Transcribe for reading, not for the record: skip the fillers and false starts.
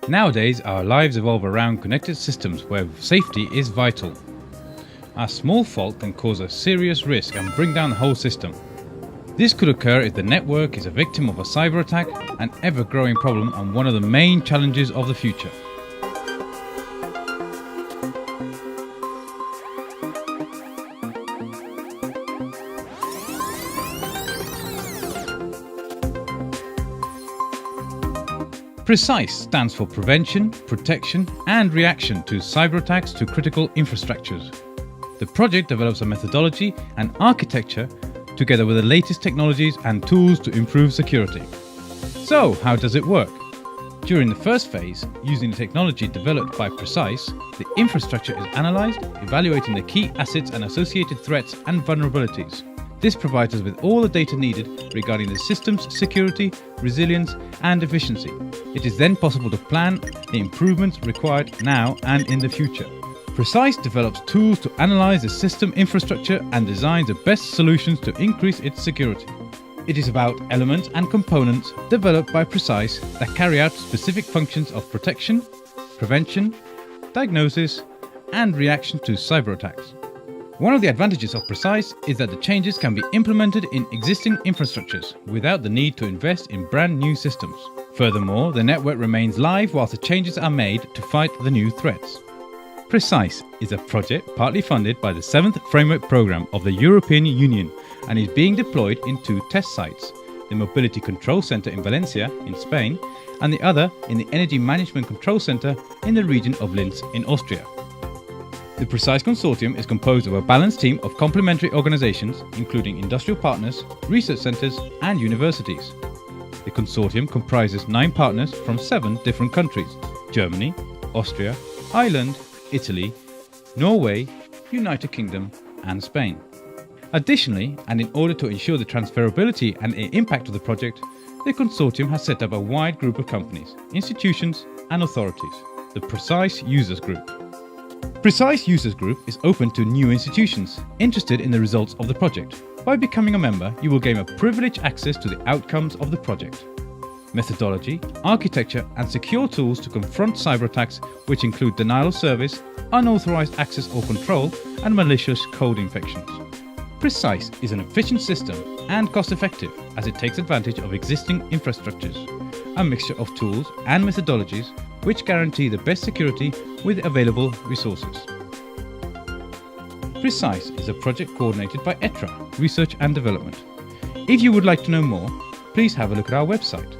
Nowadays, our lives evolve around connected systems where safety is vital. A small fault can cause a serious risk and bring down the whole system. This could occur if the network is a victim of a cyber attack, an ever-growing problem and one of the main challenges of the future. Precyse stands for Prevention, Protection and Reaction to Cyber Attacks to Critical Infrastructures. The project develops a methodology and architecture together with the latest technologies and tools to improve security. So, how does it work? During the first phase, using the technology developed by Precyse, the infrastructure is analysed, evaluating the key assets and associated threats and vulnerabilities. This provides us with all the data needed regarding the system's security, resilience and efficiency. It is then possible to plan the improvements required now and in the future. Precyse develops tools to analyze the system infrastructure and designs the best solutions to increase its security. It is about elements and components developed by Precyse that carry out specific functions of protection, prevention, diagnosis, and reaction to cyber attacks. One of the advantages of Precyse is that the changes can be implemented in existing infrastructures without the need to invest in brand new systems. Furthermore, the network remains live whilst the changes are made to fight the new threats. Precyse is a project partly funded by the 7th Framework Programme of the European Union and is being deployed in 2 test sites, the Mobility Control Centre in Valencia in Spain and the other in the Energy Management Control Centre in the region of Linz in Austria. The Precyse Consortium is composed of a balanced team of complementary organisations including industrial partners, research centres and universities. The consortium comprises 9 partners from 7 different countries: Germany, Austria, Ireland, Italy, Norway, United Kingdom and Spain. Additionally, and in order to ensure the transferability and impact of the project, the consortium has set up a wide group of companies, institutions and authorities, the Precyse Users Group. Precyse Users Group is open to new institutions interested in the results of the project. By becoming a member, you will gain a privileged access to the outcomes of the project. Methodology, architecture and secure tools to confront cyber attacks, which include denial of service, unauthorized access or control and malicious code infections. Precyse is an efficient system and cost-effective as it takes advantage of existing infrastructures, a mixture of tools and methodologies which guarantee the best security with available resources. Precyse is a project coordinated by ETRA, Research and Development. If you would like to know more, please have a look at our website.